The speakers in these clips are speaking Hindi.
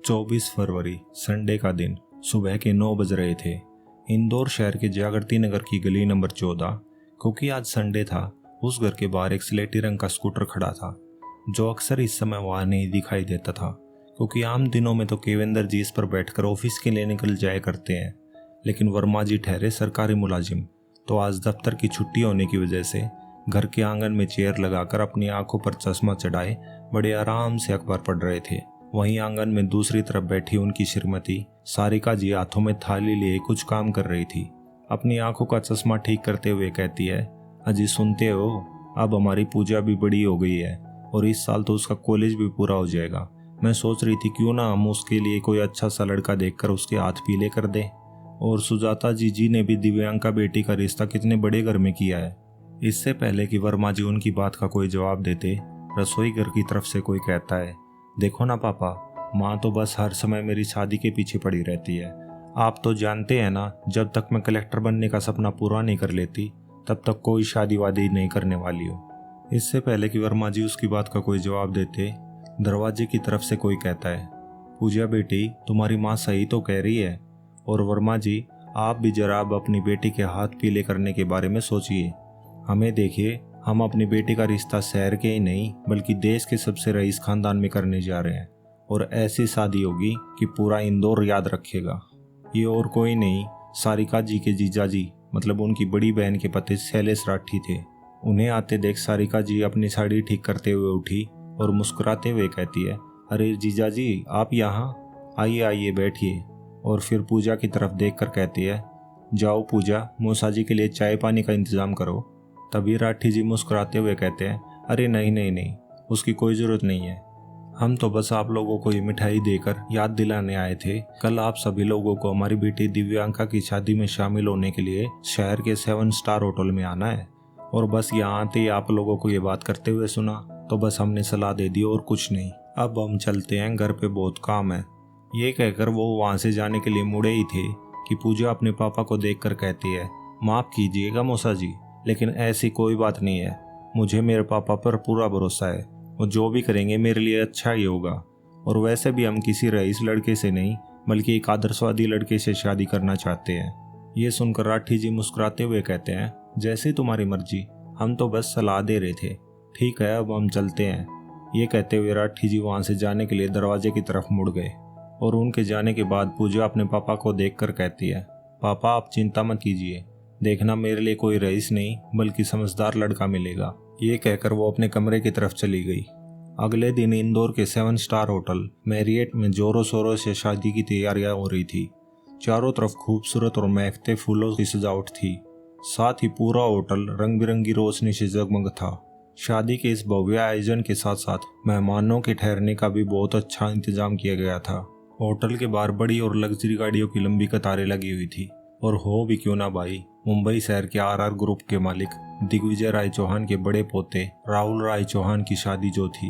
24 फरवरी संडे का दिन सुबह के 9 बज रहे थे। इंदौर शहर के जागृति नगर की गली नंबर 14, क्योंकि आज संडे था, उस घर के बाहर एक स्लेटी रंग का स्कूटर खड़ा था, जो अक्सर इस समय वहां नहीं दिखाई देता था, क्योंकि आम दिनों में तो केवेंद्र जी इस पर बैठकर ऑफिस के लिए निकल जाया करते हैं। लेकिन वर्मा जी ठहरे सरकारी मुलाजिम, तो आज दफ्तर की छुट्टी होने की वजह से घर के आंगन में चेयर लगाकर अपनी आंखों पर चश्मा चढ़ाए बड़े आराम से अखबार पढ़ रहे थे। वहीं आंगन में दूसरी तरफ बैठी उनकी श्रीमती सारिका जी हाथों में थाली लिए कुछ काम कर रही थी। अपनी आंखों का चश्मा ठीक करते हुए कहती है, अजी सुनते हो, अब हमारी पूजा भी बड़ी हो गई है और इस साल तो उसका कॉलेज भी पूरा हो जाएगा। मैं सोच रही थी क्यों ना हम उसके लिए कोई अच्छा सा लड़का देखकर उसके हाथ पीले कर दें। और सुजाता जी ने भी दिव्यांका बेटी का रिश्ता कितने बड़े घर में किया है। इससे पहले कि वर्मा जी उनकी बात का कोई जवाब देते, रसोई घर की तरफ से कोई कहता है, देखो ना पापा, माँ तो बस हर समय मेरी शादी के पीछे पड़ी रहती है। आप तो जानते हैं ना, जब तक मैं कलेक्टर बनने का सपना पूरा नहीं कर लेती तब तक कोई शादी वादी नहीं करने वाली हूँ। इससे पहले कि वर्मा जी उसकी बात का कोई जवाब देते, दरवाजे की तरफ से कोई कहता है, पूजा बेटी, तुम्हारी माँ सही तो कह रही है। और वर्मा जी, आप भी जरा अब अपनी बेटी के हाथ पीले करने के बारे में सोचिए। हमें देखिए, हम अपनी बेटी का रिश्ता शहर के ही नहीं बल्कि देश के सबसे रईस खानदान में करने जा रहे हैं, और ऐसी शादी होगी कि पूरा इंदौर याद रखेगा। ये और कोई नहीं, सारिका जी के जीजा जी, मतलब उनकी बड़ी बहन के पति शैलेश राठी थे। उन्हें आते देख सारिका जी अपनी साड़ी ठीक करते हुए उठी और मुस्कुराते हुए कहती है, अरे जीजा जी, आप यहाँ आइए, आइए बैठिए। और फिर पूजा की तरफ देखकर कहती है, जाओ पूजा, मौसा जी के लिए चाय पानी का इंतजाम करो। तभी राठी जी मुस्कुराते हुए कहते हैं, अरे नहीं नहीं नहीं, उसकी कोई ज़रूरत नहीं है। हम तो बस आप लोगों को ये मिठाई देकर याद दिलाने आए थे, कल आप सभी लोगों को हमारी बेटी दिव्यांका की शादी में शामिल होने के लिए शहर के 7 स्टार होटल में आना है। और बस यहाँ आते ही आप लोगों को ये बात करते हुए सुना तो बस हमने सलाह दे दी और कुछ नहीं। अब हम चलते हैं, घर पे बहुत काम है। ये कहकर वो वहाँ से जाने के लिए मुड़े ही थे कि पूजा अपने पापा को देखकर कहती है, माफ़ कीजिएगा मौसा जी, लेकिन ऐसी कोई बात नहीं है। मुझे मेरे पापा पर पूरा भरोसा है, वो जो भी करेंगे मेरे लिए अच्छा ही होगा। और वैसे भी हम किसी रईस लड़के से नहीं बल्कि एक आदर्शवादी लड़के से शादी करना चाहते हैं। ये सुनकर राठी जी मुस्कुराते हुए कहते हैं, जैसे तुम्हारी मर्जी, हम तो बस सलाह दे रहे थे। ठीक है, अब हम चलते हैं। ये कहते हुए राठी जी वहाँ से जाने के लिए दरवाजे की तरफ मुड़ गए। और उनके जाने के बाद पूजा अपने पापा को देखकर कहती है, पापा आप चिंता मत कीजिए, देखना मेरे लिए कोई रईस नहीं बल्कि समझदार लड़का मिलेगा। ये कहकर वो अपने कमरे की तरफ चली गई। अगले दिन इंदौर के 7 स्टार होटल मैरियट में जोरों शोरों से शादी की तैयारियां हो रही थी। चारों तरफ खूबसूरत और महकते फूलों की सजावट थी। साथ ही पूरा होटल रंग बिरंगी रोशनी से जगमग था। शादी के इस भव्य आयोजन के साथ साथ मेहमानों के ठहरने का भी बहुत अच्छा इंतजाम किया गया था। होटल के बाहर बड़ी और लग्जरी गाड़ियों की लंबी कतारें लगी हुई थी। और हो भी क्यों ना भाई, मुंबई शहर के आरआर ग्रुप के मालिक दिग्विजय राय चौहान के बड़े पोते राहुल राय चौहान की शादी जो थी।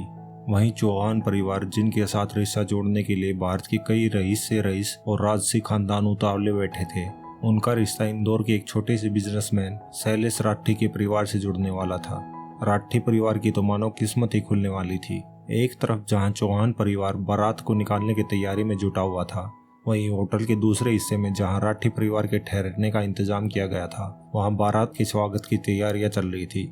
वहीं चौहान परिवार, जिनके साथ रिश्ता जोड़ने के लिए भारत की कई रईस से रईस और राजसी खानदान उतावले बैठे थे, उनका रिश्ता इंदौर के एक छोटे से बिजनेसमैन शैलेश राठी के परिवार से जुड़ने वाला था। राठी परिवार की तो मानो किस्मत ही खुलने वाली थी। एक तरफ जहां चौहान परिवार बारात को निकालने की तैयारी में जुटा हुआ था, वहीं होटल के दूसरे हिस्से में जहां राठी परिवार के ठहरने का इंतजाम किया गया था, वहां बारात के स्वागत की तैयारियां चल रही थी।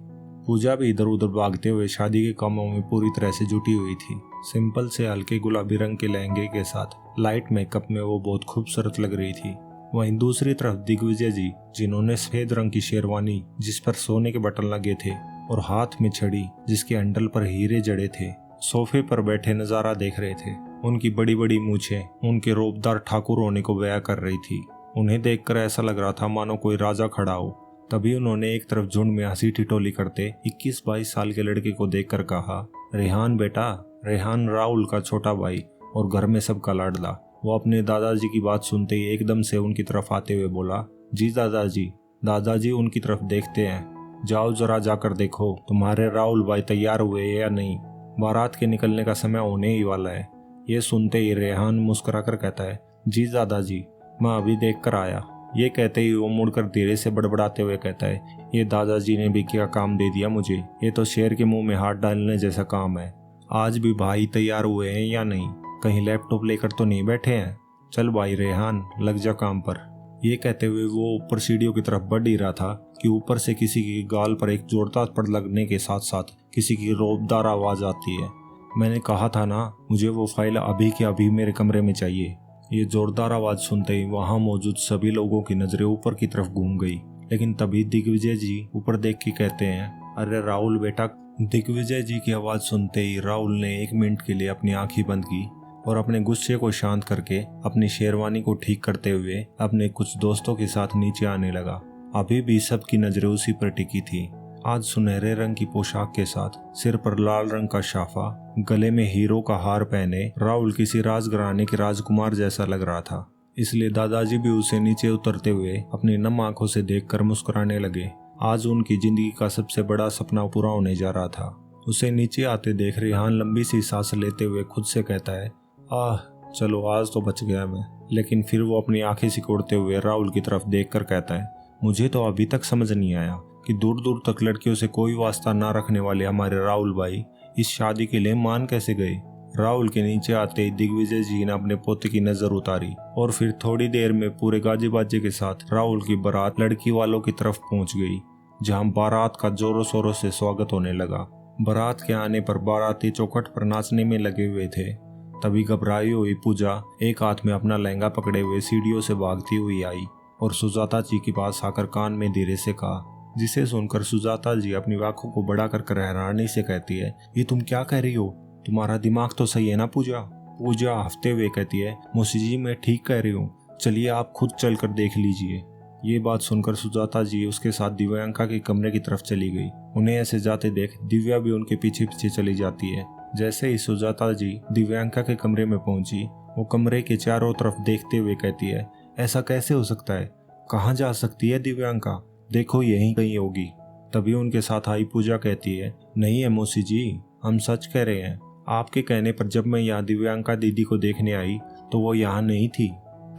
पूजा भी इधर उधर भागते हुए शादी के कामों में पूरी तरह से जुटी हुई थी। सिंपल से हल्के गुलाबी रंग के लहंगे के साथ लाइट मेकअप में वो बहुत खूबसूरत लग रही थी। वहीं दूसरी तरफ दिग्विजय जी, जिन्होंने सफेद रंग की शेरवानी जिस पर सोने के बटन लगे थे और हाथ में छड़ी जिसके हैंडल पर हीरे जड़े थे, सोफे पर बैठे नजारा देख रहे थे। उनकी बड़ी बड़ी मूछें उनके रोबदार ठाकुर होने को बयां कर रही थी। उन्हें देखकर ऐसा लग रहा था मानो कोई राजा खड़ा हो। तभी उन्होंने एक तरफ झुंड में हंसी ठिठोली करते 21-22 साल के लड़के को देखकर कहा, रेहान बेटा, रेहान राहुल का छोटा भाई और घर में सबका लाडला। वो अपने दादाजी की बात सुनते ही एकदम से उनकी तरफ आते हुए बोला, जी दादाजी। दादाजी उनकी तरफ देखते हैं, जाओ जरा जाकर देखो तुम्हारे राहुल भाई तैयार हुए या नहीं, बारात के निकलने का समय होने ही वाला है। ये सुनते ही रेहान मुस्कुराकर कहता है, जी दादाजी, मैं अभी देख कर आया। ये कहते ही वो मुड़कर धीरे से बड़बड़ाते हुए कहता है, ये दादाजी ने भी क्या काम दे दिया मुझे, ये तो शेर के मुंह में हाथ डालने जैसा काम है। आज भी भाई तैयार हुए हैं या नहीं, कहीं लैपटॉप लेकर तो नहीं बैठे हैं? चल भाई रेहान, लग जा काम पर। ये कहते हुए वो ऊपर सीढ़ियों की तरफ बढ़ ही रहा था कि ऊपर से किसी की गाल पर एक जोरदार पड़ लगने के साथ साथ किसी की रोबदार आवाज आती है। मैंने कहा था ना, मुझे वो फाइल अभी के अभी मेरे कमरे में चाहिए। ये जोरदार आवाज सुनते ही वहां मौजूद सभी लोगों की नजरें ऊपर की तरफ घूम गई। लेकिन तभी दिग्विजय जी ऊपर देख के कहते हैं, अरे राहुल बेटा। दिग्विजय जी की आवाज सुनते ही राहुल ने 1 मिनट के लिए अपनी आंखें बंद की और अपने गुस्से को शांत करके अपनी शेरवानी को ठीक करते हुए अपने कुछ दोस्तों के साथ नीचे आने लगा। अभी भी सबकी नजरें उसी पर टिकी थी। आज सुनहरे रंग की पोशाक के साथ सिर पर लाल रंग का शाफा, गले में हीरो का हार पहने राहुल किसी राजघराने के राजकुमार जैसा लग रहा था। इसलिए दादाजी भी उसे नीचे उतरते हुए अपनी नम आंखों से देखकर मुस्कुराने लगे। आज उनकी जिंदगी का सबसे बड़ा सपना पूरा होने जा रहा था। उसे नीचे आते देख रेहान लंबी सी सांस लेते हुए खुद से कहता है, आह चलो आज तो बच गया मैं। लेकिन फिर वो अपनी आंखें सिकोड़ते हुए राहुल की तरफ देखकर कहता है, मुझे तो अभी तक समझ नहीं आया कि दूर दूर तक लड़कियों से कोई वास्ता ना रखने वाले हमारे राहुल भाई इस शादी के लिए मान कैसे गए। राहुल के नीचे आते ही दिग्विजय जी ने अपने पोते की नजर उतारी और फिर थोड़ी देर में पूरे गाजे बाजे के साथ राहुल की बारात लड़की वालों की तरफ पहुंच गई, जहां बारात का जोरों शोरों से स्वागत होने लगा। बारात के आने पर बाराती चौखट पर नाचने में लगे हुए थे। तभी घबराई हुई पूजा एक हाथ में अपना लहंगा पकड़े हुए सीढ़ियों से भागती हुई आई और सुजाता जी के पास आकर कान में धीरे से कहा, जिसे सुनकर सुजाता जी अपनी आंखों को बढ़ाकर हैरानी से कहती है, ये तुम क्या कह रही हो? तुम्हारा दिमाग तो सही है ना पूजा? पूजा हफ्ते हुए कहती है, मौसी जी मैं ठीक कह रही हूँ, चलिए आप खुद चल कर देख लीजिए। ये बात सुनकर सुजाता जी उसके साथ दिव्यांका के कमरे की तरफ चली गई। उन्हें ऐसे जाते देख दिव्या भी उनके पीछे पीछे चली जाती है। जैसे ही सुजाता जी दिव्यांका के कमरे में पहुंची, वो कमरे के चारों तरफ देखते हुए कहती है, ऐसा कैसे हो सकता है? कहाँ जा सकती है दिव्यांका? देखो यहीं कहीं होगी। तभी उनके साथ आई पूजा कहती है, नहीं है मौसी जी, हम सच कह रहे हैं। आपके कहने पर जब मैं यहाँ दिव्यांका दीदी को देखने आई तो वो यहाँ नहीं थी।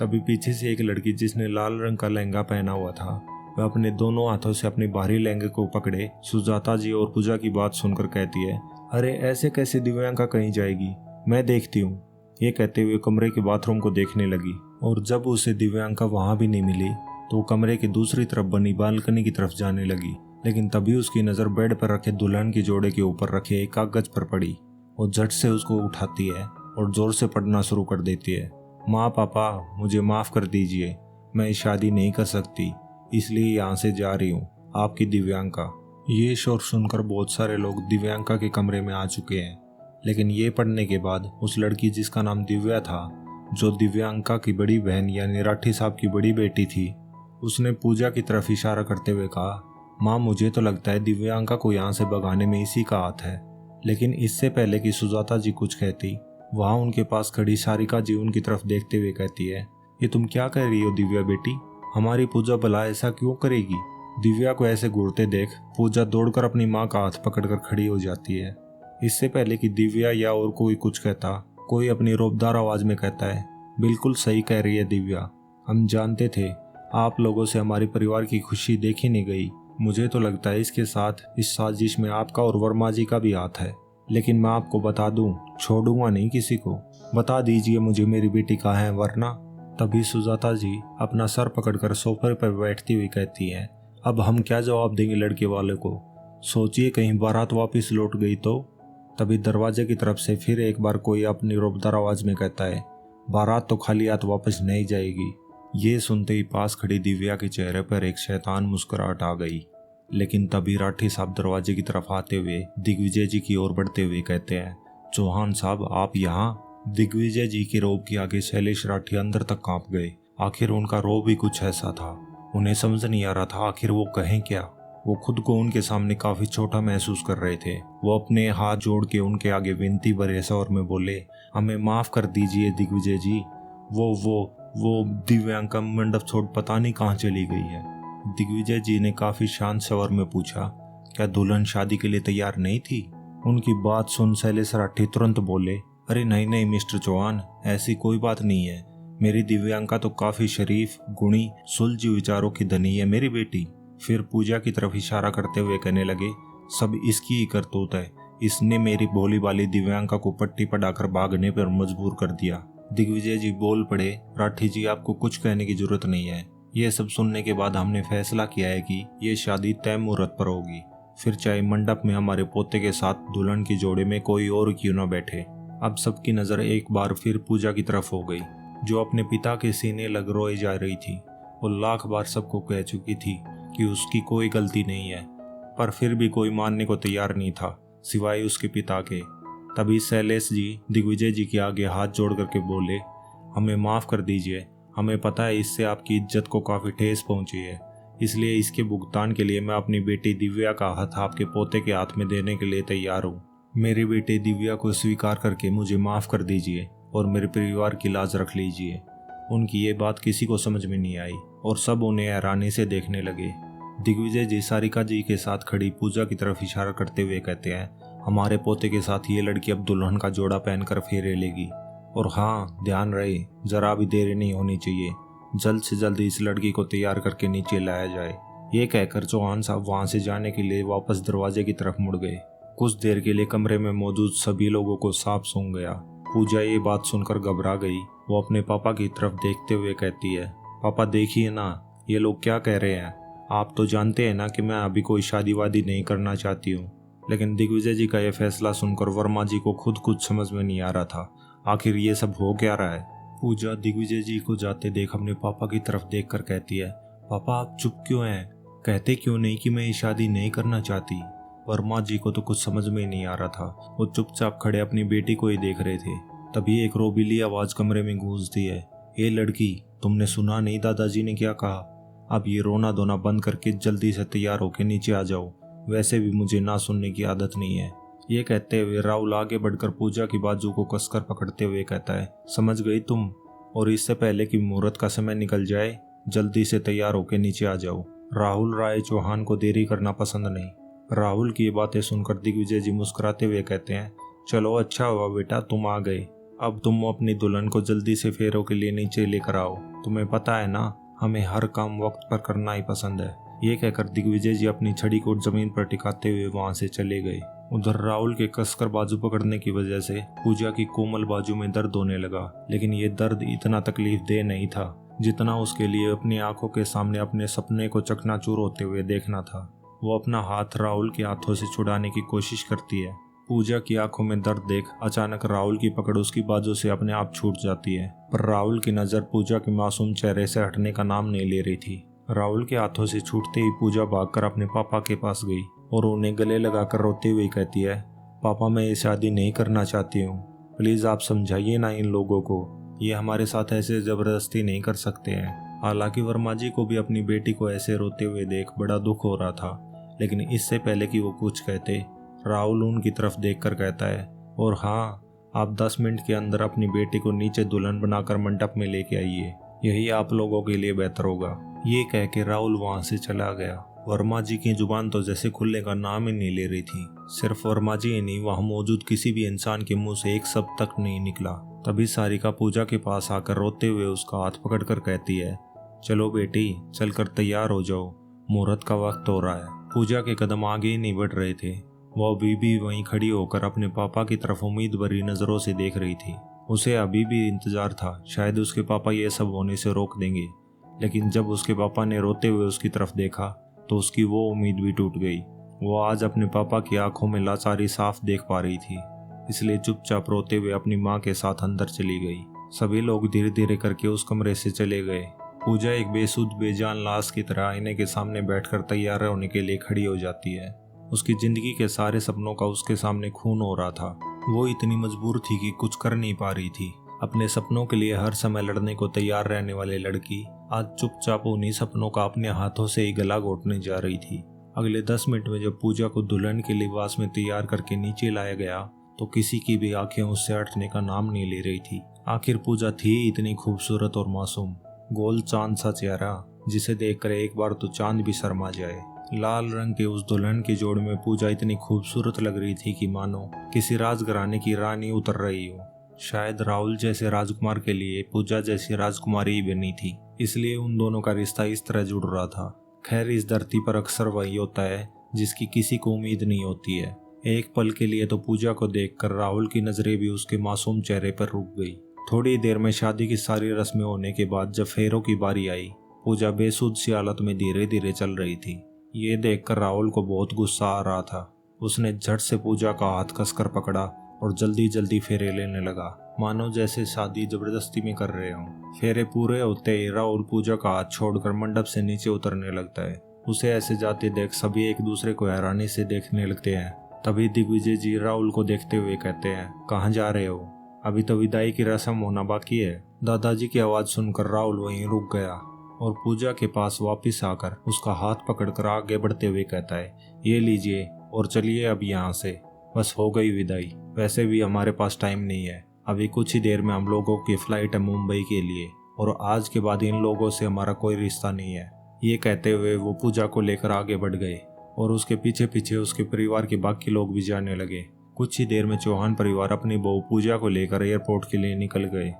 तभी पीछे से एक लड़की जिसने लाल रंग का लहंगा पहना हुआ था, वह अपने दोनों हाथों से अपने भारी लहंगे को पकड़े सुजाता जी और पूजा की बात सुनकर कहती है, अरे ऐसे कैसे दिव्यांका कहीं जाएगी, मैं देखती हूँ। ये कहते हुए कमरे के बाथरूम को देखने लगी और जब उसे दिव्यांका वहां भी नहीं मिली तो कमरे की दूसरी तरफ बनी बालकनी की तरफ जाने लगी। लेकिन तभी उसकी नजर बेड पर रखे दुल्हन के जोड़े के ऊपर रखे एक कागज पर पड़ी और झट से उसको उठाती है और जोर से पढ़ना शुरू कर देती है, माँ पापा मुझे माफ कर दीजिए, मैं शादी नहीं कर सकती, इसलिए यहाँ से जा रही हूँ, आपकी दिव्यांका। ये शोर सुनकर बहुत सारे लोग दिव्यांका के कमरे में आ चुके हैं। लेकिन ये पढ़ने के बाद उस लड़की जिसका नाम दिव्या था, जो दिव्यांका की बड़ी बहन यानी राठी साहब की बड़ी बेटी थी, उसने पूजा की तरफ इशारा करते हुए कहा, माँ मुझे तो लगता है दिव्यांका को यहाँ से भगाने में इसी का हाथ है। लेकिन इससे पहले कि सुजाता जी कुछ कहती, वहाँ उनके पास खड़ी सारिका जी उनकी तरफ देखते हुए कहती है, ये तुम क्या कह रही हो दिव्या बेटी, हमारी पूजा भला ऐसा क्यों करेगी? दिव्या को ऐसे घूरते देख पूजा दौड़कर अपनी माँ का हाथ पकड़कर खड़ी हो जाती है। इससे पहले कि दिव्या या और कोई कुछ कहता, कोई अपनी रोबदार आवाज में कहता है, बिल्कुल सही कह रही है दिव्या, हम जानते थे आप लोगों से हमारे परिवार की खुशी देखी नहीं गई। मुझे तो लगता है इसके साथ इस साजिश में आपका और वर्मा जी का भी हाथ है। लेकिन मैं आपको बता दूं, छोड़ूंगा नहीं किसी को। बता दीजिए मुझे मेरी बेटी कहाँ है वरना। तभी सुजाता जी अपना सर पकड़कर सोफे पर बैठती हुई कहती है, अब हम क्या जवाब देंगे लड़के वाले को? सोचिए कहीं बारात वापस लौट गई तो। तभी दरवाजे की तरफ से फिर एक बार कोई अपनी रोबदार आवाज में कहता है, बारात तो खाली हाथ वापस नहीं जाएगी। ये सुनते ही पास खड़ी दिव्या के चेहरे पर एक शैतान मुस्कुराहट आ गई। लेकिन तभी राठी साहब दरवाजे की तरफ आते हुए दिग्विजय जी की ओर बढ़ते हुए कहते हैं, चौहान साहब आप यहाँ? दिग्विजय जी के रोब के आगे शैलेश राठी अंदर तक कांप गए। आखिर उनका रोब ही कुछ ऐसा था, उन्हें समझ नहीं आ रहा था आखिर वो कहें क्या। वो खुद को उनके सामने काफी छोटा महसूस कर रहे थे। वो अपने हाथ जोड़ के उनके आगे विनती भरे स्वर में बोले, हमें माफ कर दीजिए दिग्विजय जी, वो दिव्यांका मंडप छोड़ पता नहीं कहाँ चली गई है। दिग्विजय जी ने काफी शांत स्वर में पूछा, क्या दुल्हन शादी के लिए तैयार नहीं थी? उनकी बात सुन शैलेश राठी तुरंत बोले, अरे नहीं नहीं मिस्टर चौहान, ऐसी कोई बात नहीं है। मेरी दिव्यांका तो काफी शरीफ, गुणी, सुलझी विचारों की धनी है मेरी बेटी। फिर पूजा की तरफ इशारा करते हुए कहने लगे, सब इसकी ही करतूत है, इसने मेरी भोली वाली दिव्यांका को पट्टी पढ़ाकर भागने पर मजबूर कर दिया। दिग्विजय जी बोल पड़े, राठी जी आपको कुछ कहने की जरूरत नहीं है। ये सब सुनने के बाद हमने फैसला किया है कि ये शादी तय मुहूर्त पर होगी, फिर चाहे मंडप में हमारे पोते के साथ दुल्हन की जोड़े में कोई और क्यों न बैठे। अब सबकी नजर एक बार फिर पूजा की तरफ हो गई, जो अपने पिता के सीने लग रोए जा रही थी। वो लाख बार सबको कह चुकी थी कि उसकी कोई गलती नहीं है, पर फिर भी कोई मानने को तैयार नहीं था सिवाय उसके पिता के। तभी शैलेश जी दिग्विजय जी के आगे हाथ जोड़ करके बोले, हमें माफ़ कर दीजिए, हमें पता है इससे आपकी इज्जत को काफ़ी ठेस पहुंची है, इसलिए इसके भुगतान के लिए मैं अपनी बेटी दिव्या का हाथ आपके पोते के हाथ में देने के लिए तैयार हूँ। मेरी बेटी दिव्या को स्वीकार करके मुझे माफ़ कर दीजिए और मेरे परिवार की लाज रख लीजिए। उनकी ये बात किसी को समझ में नहीं आई और सब उन्हें हैरानी से देखने लगे। दिग्विजय जी सारिका जी के साथ खड़ी पूजा की तरफ इशारा करते हुए कहते हैं, हमारे पोते के साथ ये लड़की अब दुल्हन का जोड़ा पहनकर फेरे लेगी, और हाँ ध्यान रहे जरा भी देरी नहीं होनी चाहिए, जल्द से जल्द इस लड़की को तैयार करके नीचे लाया जाए। ये कहकर चौहान साहब वहां से जाने के लिए वापस दरवाजे की तरफ मुड़ गए। कुछ देर के लिए कमरे में मौजूद सभी लोगों को साफ सूंघ गया। पूजा ये बात सुनकर घबरा गई। वो अपने पापा की तरफ देखते हुए कहती है, पापा देखिए ना, ये लोग क्या कह रहे हैं। आप तो जानते हैं ना कि मैं अभी कोई शादी वादी नहीं करना चाहती हूँ। लेकिन दिग्विजय जी का यह फैसला सुनकर वर्मा जी को खुद कुछ समझ में नहीं आ रहा था, आखिर ये सब हो क्या रहा है। पूजा दिग्विजय जी को जाते देख अपने पापा की तरफ देखकर कहती है, पापा आप चुप क्यों हैं, कहते क्यों नहीं कि मैं ये शादी नहीं करना चाहती। वर्मा जी को तो कुछ समझ में नहीं आ रहा था। वो चुपचाप खड़े अपनी बेटी को ही देख रहे थे। तभी एक रोबीली आवाज कमरे में गूंजती है, ए लड़की, तुमने सुना नहीं दादाजी ने क्या कहा। अब ये रोना धोना बंद करके जल्दी से तैयार होकर नीचे आ जाओ, वैसे भी मुझे ना सुनने की आदत नहीं है। ये कहते हुए राहुल आगे बढ़कर पूजा की बाजू को कसकर पकड़ते हुए कहता है, समझ गई तुम, और इससे पहले कि मुहूर्त का समय निकल जाए जल्दी से तैयार होकर नीचे आ जाओ। राहुल राय चौहान को देरी करना पसंद नहीं। राहुल की ये बातें सुनकर दिग्विजय जी मुस्कुराते हुए कहते हैं, चलो अच्छा हुआ बेटा तुम आ गए, अब तुम अपनी दुल्हन को जल्दी से फेरों के लिए नीचे लेकर आओ। तुम्हें पता है ना, हमें हर काम वक्त पर करना ही पसंद है। ये कहकर दिग्विजय जी अपनी छड़ी को जमीन पर टिकाते हुए वहां से चले गए। उधर राहुल के कसकर बाजू पकड़ने की वजह से पूजा की कोमल बाजू में दर्द होने लगा, लेकिन ये दर्द इतना तकलीफ दे नहीं था जितना उसके लिए अपनी आंखों के सामने अपने सपने को चकनाचूर होते हुए देखना था। वो अपना हाथ राहुल के हाथों से छुड़ाने की कोशिश करती है। पूजा की आंखों में दर्द देख अचानक राहुल की पकड़ उसकी बाजू से अपने आप छूट जाती है, पर राहुल की नजर पूजा के मासूम चेहरे से हटने का नाम नहीं ले रही थी। राहुल के हाथों से छूटते ही पूजा भागकर अपने पापा के पास गई और उन्हें गले लगाकर रोते हुए कहती है, पापा मैं ये शादी नहीं करना चाहती हूँ, प्लीज आप समझाइए ना इन लोगों को, ये हमारे साथ ऐसे जबरदस्ती नहीं कर सकते हैं। हालांकि वर्मा जी को भी अपनी बेटी को ऐसे रोते हुए देख बड़ा दुख हो रहा था, लेकिन इससे पहले कि वो कुछ कहते राहुल उनकी तरफ देखकर कहता है, और हाँ आप 10 मिनट के अंदर अपनी बेटी को नीचे दुल्हन बनाकर मंडप में लेके आइए, यही आप लोगों के लिए बेहतर होगा। ये कह के राहुल वहां से चला गया। वर्मा जी की जुबान तो जैसे खुलने का नाम ही नहीं ले रही थी। सिर्फ वर्मा जी ही नहीं, वहां मौजूद किसी भी इंसान के मुंह से एक शब्द तक नहीं निकला। तभी सारिका पूजा के पास आकर रोते हुए उसका हाथ पकड़कर कहती है, चलो बेटी चलकर तैयार हो जाओ, मुहूर्त का वक्त हो रहा है। पूजा के कदम आगे ही नहीं बढ़ रहे थे। वो अभी भी वहीं खड़ी होकर अपने पापा की तरफ उम्मीद भरी नजरों से देख रही थी। उसे अभी भी इंतजार था, शायद उसके पापा ये सब होने से रोक देंगे, लेकिन जब उसके पापा ने रोते हुए उसकी तरफ देखा तो उसकी वो उम्मीद भी टूट गई। वो आज अपने पापा की आंखों में लाचारी साफ देख पा रही थी, इसलिए चुपचाप रोते हुए अपनी माँ के साथ अंदर चली गई। सभी लोग धीरे धीरे करके उस कमरे से चले गए। पूजा एक बेसुध बेजान लाश की तरह आईने के सामने बैठकर तैयार होने के लिए खड़ी हो जाती है। उसकी जिंदगी के सारे सपनों का उसके सामने खून हो रहा था। वो इतनी मजबूर थी कि कुछ कर नहीं पा रही थी। अपने सपनों के लिए हर समय लड़ने को तैयार रहने वाली लड़की आज चुपचाप उन्हीं सपनों का अपने हाथों से ही गला घोटने जा रही थी। अगले 10 मिनट में जब पूजा को दुल्हन के लिबास में तैयार करके नीचे लाया गया तो किसी की भी आंखें उससे हटने का नाम नहीं ले रही थी। आखिर पूजा थी इतनी खूबसूरत और मासूम, गोल चांद सा चेहरा जिसे देखकर एक बार तो चांद भी शर्मा जाए। लाल रंग के उस दुल्हन की जोड़ में पूजा इतनी खूबसूरत लग रही थी कि मानो किसी राजघराने की रानी उतर रही हो। शायद राहुल जैसे राजकुमार के लिए पूजा जैसी राजकुमारी ही बनी थी, इसलिए उन दोनों का रिश्ता इस तरह जुड़ रहा था। खैर इस धरती पर अक्सर वही होता है जिसकी किसी को उम्मीद नहीं होती है। एक पल के लिए तो पूजा को देखकर राहुल की नजरें भी उसके मासूम चेहरे पर रुक गई। थोड़ी देर में शादी की सारी रस्में होने के बाद जब फेरों की बारी आई, पूजा बेसुध सी हालत में धीरे धीरे चल रही थी। ये देखकर राहुल को बहुत गुस्सा आ रहा था। उसने झट से पूजा का हाथ कसकर पकड़ा और जल्दी जल्दी फेरे लेने लगा, मानो जैसे शादी जबरदस्ती में कर रहे हों। फेरे पूरे होते ही राहुल पूजा का हाथ छोड़कर मंडप से नीचे उतरने लगता है। उसे ऐसे जाते देख सभी एक दूसरे को हैरानी से देखने लगते हैं। तभी दिग्विजय जी राहुल को देखते हुए कहते हैं, कहाँ जा रहे हो? अभी तो विदाई की रस्म होना बाकी है। दादाजी की आवाज सुनकर राहुल वहीं रुक गया और पूजा के पास वापस आकर उसका हाथ पकड़कर आगे बढ़ते हुए कहता है, ये लीजिए और चलिए अब यहाँ से, बस हो गई विदाई। वैसे भी हमारे पास टाइम नहीं है, अभी कुछ ही देर में हम लोगों की फ्लाइट है मुंबई के लिए, और आज के बाद इन लोगों से हमारा कोई रिश्ता नहीं है। ये कहते हुए वो पूजा को लेकर आगे बढ़ गए और उसके पीछे पीछे उसके परिवार के बाकी लोग भी जाने लगे। कुछ ही देर में चौहान परिवार अपनी बहू पूजा को लेकर एयरपोर्ट के लिए निकल गए।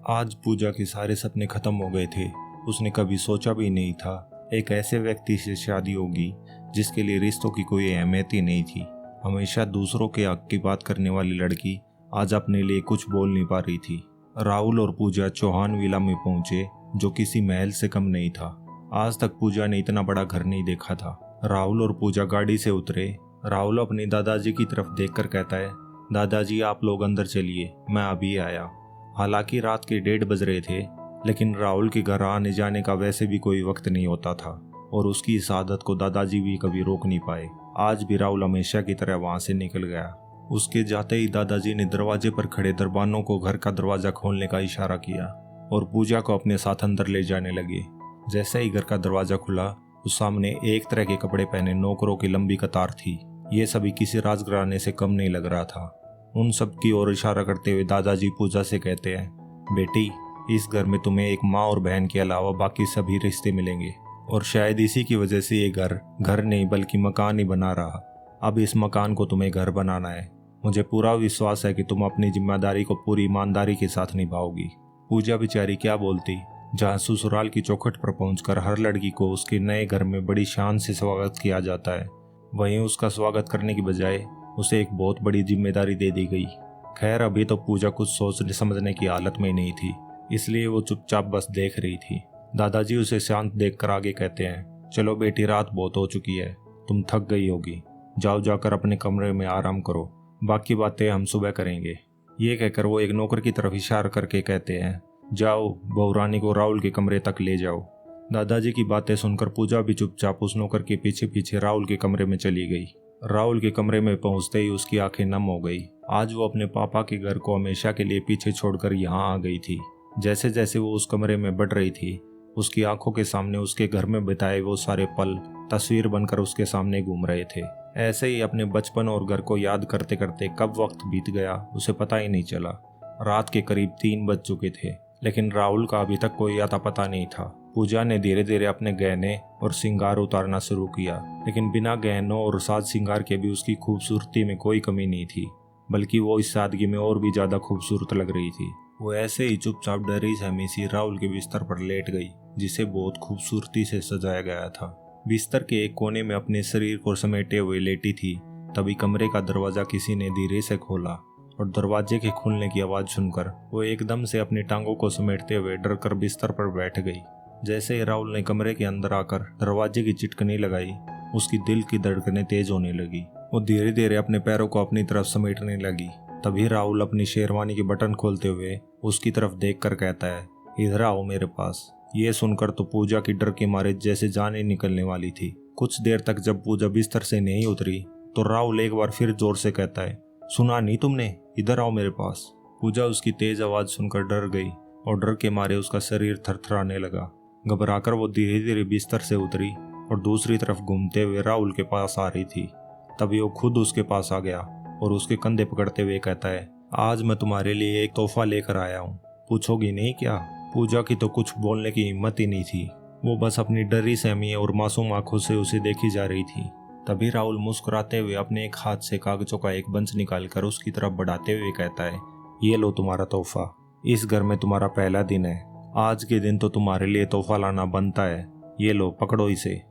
आज पूजा के सारे सपने खत्म हो गए थे। उसने कभी सोचा भी नहीं था एक ऐसे व्यक्ति से शादी होगी जिसके लिए रिश्तों की कोई अहमियत ही नहीं थी। हमेशा दूसरों के हक की बात करने वाली लड़की आज अपने लिए कुछ बोल नहीं पा रही थी। राहुल और पूजा चौहान विला में पहुंचे, जो किसी महल से कम नहीं था। आज तक पूजा ने इतना बड़ा घर नहीं देखा था। राहुल और पूजा गाड़ी से उतरे। राहुल अपने दादाजी की तरफ देखकर कहता है, दादाजी आप लोग अंदर चलिए, मैं अभी आया। हालांकि रात के 1:30 बज रहे थे, लेकिन राहुल के घर आने जाने का वैसे भी कोई वक्त नहीं होता था और उसकी इस आदत को दादाजी भी कभी रोक नहीं पाए। आज भी राहुल हमेशा की तरह वहां से निकल गया। उसके जाते ही दादाजी ने दरवाजे पर खड़े दरबानों को घर का दरवाजा खोलने का इशारा किया और पूजा को अपने साथ अंदर ले जाने लगे। जैसे ही घर का दरवाजा खुला, उस सामने एक तरह के कपड़े पहने नौकरों की लंबी कतार थी। ये सभी किसी राजघराने से कम नहीं लग रहा था। उन सब की ओर इशारा करते हुए दादाजी पूजा से कहते हैं, बेटी, इस घर में तुम्हें एक माँ और बहन के अलावा बाकी सभी रिश्ते मिलेंगे और शायद इसी की वजह से ये घर नहीं बल्कि मकान ही बना रहा। अब इस मकान को तुम्हें घर बनाना है। मुझे पूरा विश्वास है कि तुम अपनी जिम्मेदारी को पूरी ईमानदारी के साथ निभाओगी। पूजा बेचारी क्या बोलती, जहाँ ससुराल की चौखट पर पहुंचकर हर लड़की को उसके नए घर में बड़ी शान से स्वागत किया जाता है, वहीं उसका स्वागत करने की बजाय उसे एक बहुत बड़ी जिम्मेदारी दे दी गई। खैर अभी तो पूजा कुछ सोचने समझने की हालत में नहीं थी, इसलिए वो चुपचाप बस देख रही थी। दादाजी उसे शांत देखकर आगे कहते हैं, चलो बेटी, रात बहुत हो चुकी है, तुम थक गई होगी, जाओ जाकर अपने कमरे में आराम करो, बाकी बातें हम सुबह करेंगे। ये कहकर वो एक नौकर की तरफ इशारा करके कहते हैं, जाओ बहू रानी को राहुल के कमरे तक ले जाओ। दादाजी की बातें सुनकर पूजा भी चुपचाप उस नौकर के पीछे पीछे राहुल के कमरे में चली गई। राहुल के कमरे में पहुंचते ही उसकी आंखें नम हो गई। आज वो अपने पापा के घर को हमेशा के लिए पीछे छोड़कर यहाँ आ गई थी। जैसे जैसे वो उस कमरे में बढ़ रही थी, उसकी आंखों के सामने उसके घर में बिताए वो सारे पल तस्वीर बनकर उसके सामने घूम रहे थे। ऐसे ही अपने बचपन और घर को याद करते करते कब वक्त बीत गया उसे पता ही नहीं चला। रात के करीब 3 बज चुके थे, लेकिन राहुल का अभी तक कोई अता पता नहीं था। पूजा ने धीरे धीरे अपने गहने और श्रृंगार उतारना शुरू किया, लेकिन बिना गहनों और साज श्रृंगार के भी उसकी खूबसूरती में कोई कमी नहीं थी, बल्कि वो इस सादगी में और भी ज्यादा खूबसूरत लग रही थी। वो ऐसे ही चुपचाप डरी सहमी सी राहुल के बिस्तर पर लेट गई, जिसे बहुत खूबसूरती से सजाया गया था। बिस्तर के एक कोने में अपने शरीर को समेटे हुए लेटी थी। तभी कमरे का दरवाजा किसी ने धीरे से खोला और दरवाजे के खुलने की आवाज सुनकर वो एकदम से अपनी टांगों को समेटते हुए डर कर बिस्तर पर बैठ गई। जैसे ही राहुल ने कमरे के अंदर आकर दरवाजे की चिटकनी लगाई, उसकी दिल की धड़कनें तेज होने लगी। वो धीरे धीरे अपने पैरों को अपनी तरफ समेटने लगी। तभी राहुल अपनी शेरवानी के बटन खोलते हुए उसकी तरफ देखकर कहता है, इधर आओ मेरे पास। ये सुनकर तो पूजा की डर के मारे जैसे जान ही निकलने वाली थी। कुछ देर तक जब पूजा बिस्तर से नहीं उतरी तो राहुल एक बार फिर जोर से कहता है, सुना नहीं तुमने, इधर आओ मेरे पास। पूजा उसकी तेज आवाज सुनकर डर गई और डर के मारे उसका शरीर थरथराने लगा। घबराकर वो धीरे धीरे बिस्तर से उतरी और दूसरी तरफ घूमते हुए राहुल के पास आ रही थी। तभी वो खुद उसके पास आ गया और उसके कंधे पकड़ते हुए कहता है, आज मैं तुम्हारे लिए एक तोहफा लेकर आया हूँ, पूछोगी नहीं क्या? पूजा की तो कुछ बोलने की हिम्मत ही नहीं थी। वो बस अपनी डरी सहमी और मासूम आंखों से उसे देखी जा रही थी। तभी राहुल मुस्कुराते हुए अपने एक हाथ से कागजों का एक बंच निकालकर उसकी तरफ बढ़ाते हुए कहता है, ये लो तुम्हारा तोहफा। इस घर में तुम्हारा पहला दिन है, आज के दिन तो तुम्हारे लिए तोहफा लाना बनता है। ये लो, पकड़ो इसे।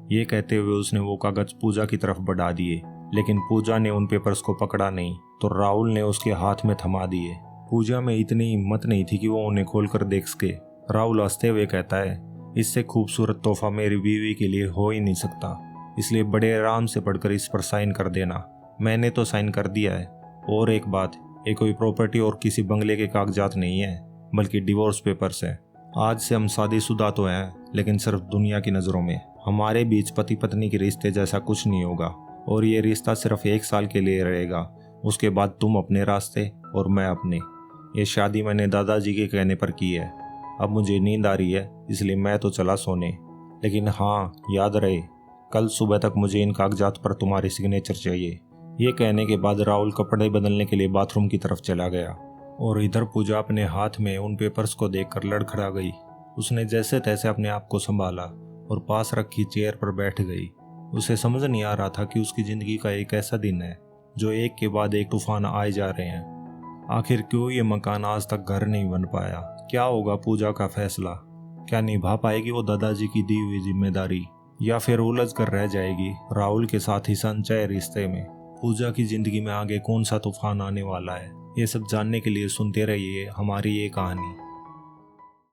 ये कहते हुए उसने वो कागज पूजा की तरफ बढ़ा दिए लेकिन पूजा ने उन पेपर्स को पकड़ा नहीं तो राहुल ने उसके हाथ में थमा दिए। पूजा में इतनी हिम्मत नहीं थी कि वो उन्हें खोलकर देख सके। राहुल हंसते हुए कहता है, इससे खूबसूरत तोहफा मेरी बीवी के लिए हो ही नहीं सकता, इसलिए बड़े आराम से पढ़कर इस पर साइन कर देना। मैंने तो साइन कर दिया है। और एक बात, ये कोई प्रॉपर्टी और किसी बंगले के कागजात नहीं है, बल्कि डिवोर्स पेपर्स है। आज से हम शादीशुदा तो हैं, लेकिन सिर्फ दुनिया की नज़रों में। हमारे बीच पति पत्नी के रिश्ते जैसा कुछ नहीं होगा, और ये रिश्ता सिर्फ 1 साल के लिए रहेगा। उसके बाद तुम अपने रास्ते और मैं अपने। ये शादी मैंने दादाजी के कहने पर की है। अब मुझे नींद आ रही है, इसलिए मैं तो चला सोने। लेकिन हाँ, याद रहे, कल सुबह तक मुझे इन कागजात पर तुम्हारी सिग्नेचर चाहिए। ये कहने के बाद राहुल कपड़े बदलने के लिए बाथरूम की तरफ चला गया, और इधर पूजा अपने हाथ में उन पेपर्स को देखकर लड़खड़ा गई। उसने जैसे तैसे अपने आप को संभाला और पास रखी चेयर पर बैठ गई। उसे समझ नहीं आ रहा था कि उसकी जिंदगी का एक ऐसा दिन है जो एक के बाद एक तूफान आए जा रहे हैं। आखिर क्यों ये मकान आज तक घर नहीं बन पाया? क्या होगा पूजा का फैसला? क्या निभा पाएगी वो दादाजी की दी हुई जिम्मेदारी, या फिर उलझ कर रह जाएगी राहुल के साथ ही संचय रिश्ते में? पूजा की जिंदगी में आगे कौन सा तूफान आने वाला है, ये सब जानने के लिए सुनते रहिए हमारी ये कहानी।